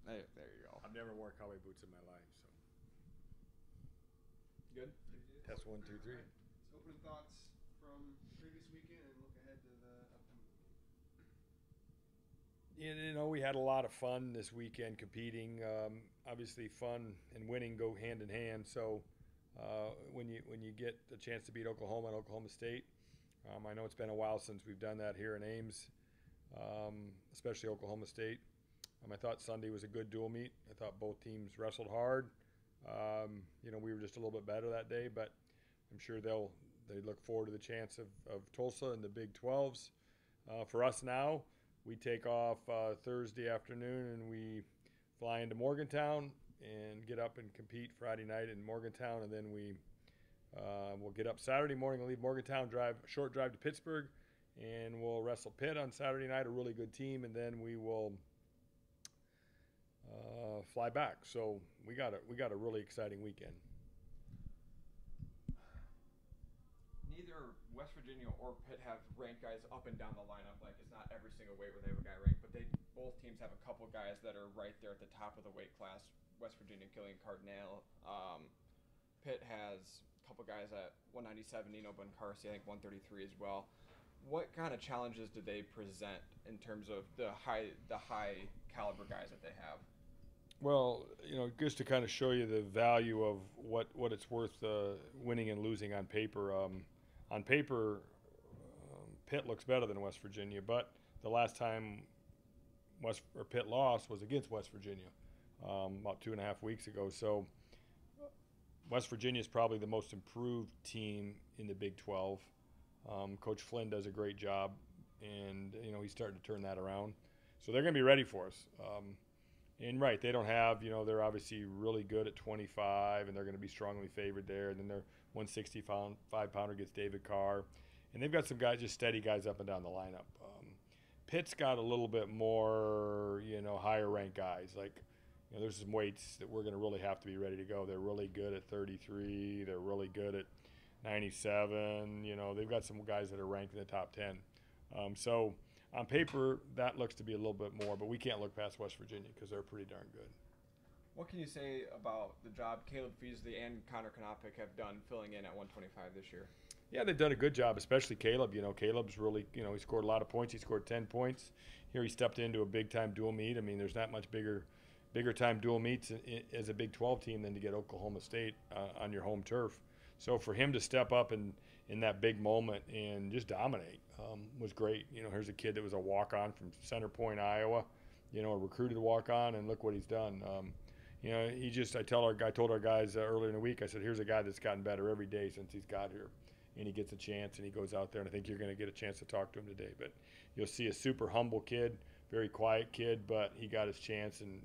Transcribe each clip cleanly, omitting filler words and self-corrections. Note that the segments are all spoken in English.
There you go. I've never worn cowboy boots in my life, so. Good. Test 1, 2, 3. All right. So opening thoughts from the previous weekend and look ahead to the upcoming weekend. We had a lot of fun this weekend competing. Obviously, fun and winning go hand in hand. So, when you get the chance to beat Oklahoma and Oklahoma State, I know it's been a while since we've done that here in Ames, especially Oklahoma State. I thought Sunday was a good dual meet. I thought both teams wrestled hard. We were just a little bit better that day, but I'm sure they look forward to the chance of Tulsa and the Big 12s. For us now, we take off Thursday afternoon and we fly into Morgantown and get up and compete Friday night in Morgantown, and then we'll get up Saturday morning and leave Morgantown, drive a short drive to Pittsburgh, and we'll wrestle Pitt on Saturday night, a really good team, and then we will fly back. So we got a really exciting weekend. Neither West Virginia or Pitt have ranked guys up and down the lineup. Like, it's not every single weight where they have a guy ranked, but both teams have a couple guys that are right there at the top of the weight class. West Virginia, Killian Cardinale. Pitt has a couple guys at 197, Nino Boncarsi, I think 133 as well. What kind of challenges do they present in terms of the high caliber guys that they have? Well, just to kind of show you the value of what it's worth winning and losing on paper. On paper, Pitt looks better than West Virginia, but the last time Pitt lost was against West Virginia about 2.5 weeks ago. So West Virginia is probably the most improved team in the Big 12. Coach Flynn does a great job, and he's starting to turn that around. So they're going to be ready for us. And right, they don't have, they're obviously really good at 25, and they're going to be strongly favored there. And then their 165-pounder gets David Carr. And they've got some guys, just steady guys up and down the lineup. Pitt's got a little bit more, higher ranked guys. Like, there's some weights that we're going to really have to be ready to go. They're really good at 33. They're really good at 97. They've got some guys that are ranked in the top 10. So on paper, that looks to be a little bit more, but we can't look past West Virginia because they're pretty darn good. What can you say about the job Caleb Feasley and Connor Konopik have done filling in at 125 this year? Yeah, they've done a good job, especially Caleb. Caleb's really, he scored a lot of points. He scored 10 points. Here he stepped into a big-time dual meet. I mean, there's not much bigger-time dual meets as a Big 12 team than to get Oklahoma State on your home turf. So for him to step up in that big moment and just dominate was great. Here's a kid that was a walk-on from Center Point, Iowa, a recruited walk-on, and look what he's done. I told our guys earlier in the week, I said, here's a guy that's gotten better every day since he's got here. And he gets a chance, and he goes out there, and I think you're going to get a chance to talk to him today. But you'll see a super humble kid, very quiet kid, but he got his chance, and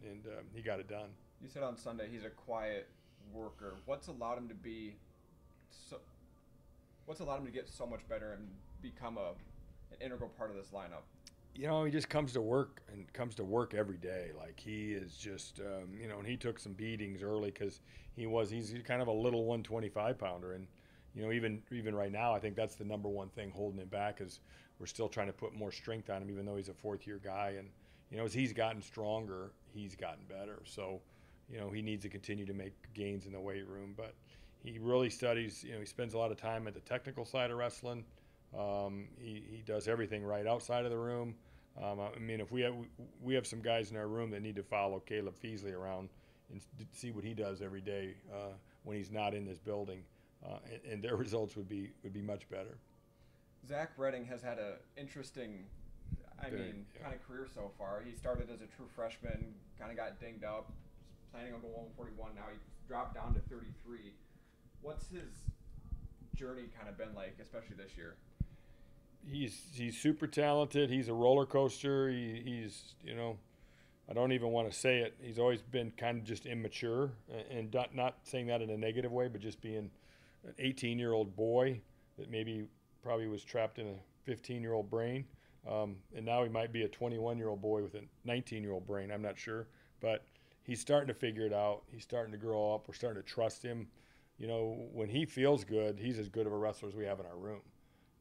he got it done. You said on Sunday he's a quiet worker. What's allowed him to get so much better and become an integral part of this lineup? He just comes to work every day. Like, he is just, and he took some beatings early because he's kind of a little 125-pounder. And, even right now, I think that's the number one thing holding him back is we're still trying to put more strength on him, even though he's a fourth-year guy. And, as he's gotten stronger, he's gotten better. So, he needs to continue to make gains in the weight room. But he really studies, he spends a lot of time at the technical side of wrestling. He does everything right outside of the room. If we have some guys in our room that need to follow Caleb Feasley around and see what he does every day when he's not in this building, and their results would be much better. Zach Redding has had an interesting, kind of career so far. He started as a true freshman, kind of got dinged up, planning on going 141. Now he dropped down to 33. What's his journey kind of been like, especially this year? He's super talented. He's a roller coaster. He's I don't even want to say it. He's always been kind of just immature, and not saying that in a negative way, but just being an 18-year-old boy that probably was trapped in a 15-year-old brain. And now he might be a 21-year-old boy with a 19-year-old brain. I'm not sure. But he's starting to figure it out. He's starting to grow up. We're starting to trust him. When he feels good, he's as good of a wrestler as we have in our room.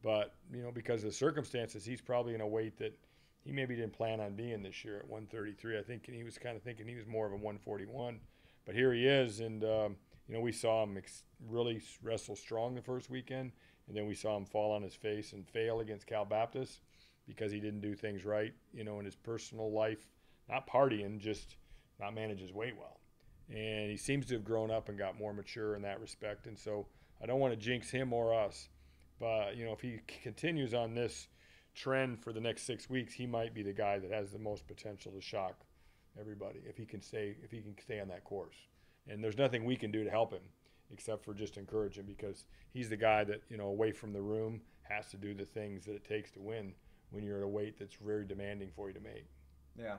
But, because of the circumstances, he's probably in a weight that he maybe didn't plan on being this year at 133. I think he was kind of thinking he was more of a 141, but here he is. And you know, we saw him really wrestle strong the first weekend, and then we saw him fall on his face and fail against Cal Baptist because he didn't do things right, you know, in his personal life, not partying, just not manage his weight well. And he seems to have grown up and got more mature in that respect. And so I don't want to jinx him or us, but you know, if he continues on this trend for the next 6 weeks, he might be the guy that has the most potential to shock everybody if he can stay on that course. And there's nothing we can do to help him except for just encourage him, because he's the guy that, you know, away from the room has to do the things that it takes to win when you're at a weight that's very demanding for you to make. Yeah.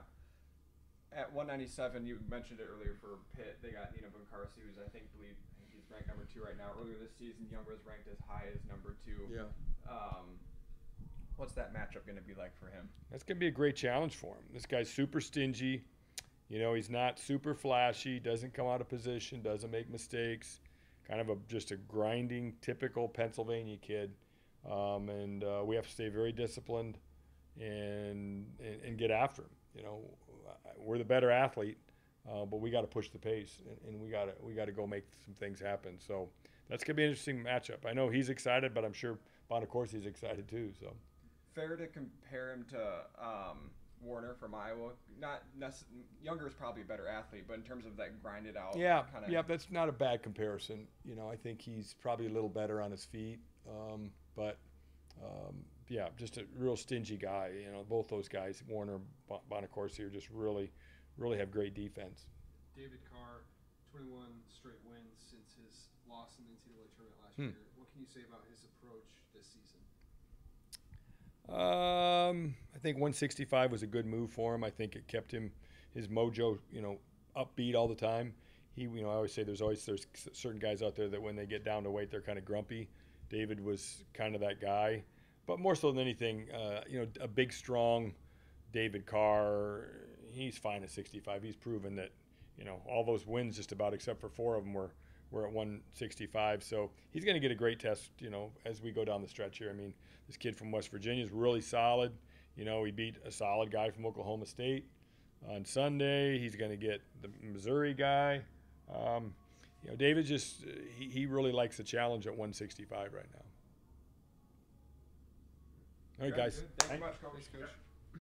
At 197, you mentioned it earlier for Pitt. They got Nino Bunkarsi, who's I think he's ranked number 2 right now. Earlier this season, Young was ranked as high as number 2. Yeah. What's that matchup going to be like for him? That's going to be a great challenge for him. This guy's super stingy. You know, he's not super flashy, doesn't come out of position, doesn't make mistakes. Kind of just a grinding, typical Pennsylvania kid. And we have to stay very disciplined and get after him. You know, we're the better athlete, but we got to push the pace, and we got to go make some things happen. So that's going to be an interesting matchup. I know he's excited, but I'm sure Bonacorsi's excited too. So fair to compare him to Warner from Iowa. Younger is probably a better athlete, but in terms of that grinded out, yeah, that's not a bad comparison. You know, I think he's probably a little better on his feet, but yeah, just a real stingy guy. You know, both those guys, Warner, Bonacorsi, are just really have great defense. David Carr, 21 straight wins since his loss in the NCAA tournament last year. What can you say about his approach this season? I think 165 was a good move for him. I think it kept his mojo, you know, upbeat all the time. I always say there's certain guys out there that when they get down to weight, they're kind of grumpy. David was kind of that guy, but more so than anything, you know, a big, strong David Carr. He's fine at 65. He's proven that, you know, all those wins, just about except for 4 of them, were at 165. So he's going to get a great test, you know, as we go down the stretch here. I mean, this kid from West Virginia is really solid. You know, he beat a solid guy from Oklahoma State on Sunday. He's going to get the Missouri guy. You know, David just he really likes the challenge at 165 right now. All right, guys. Thanks so much, Coach. Thanks, Coach.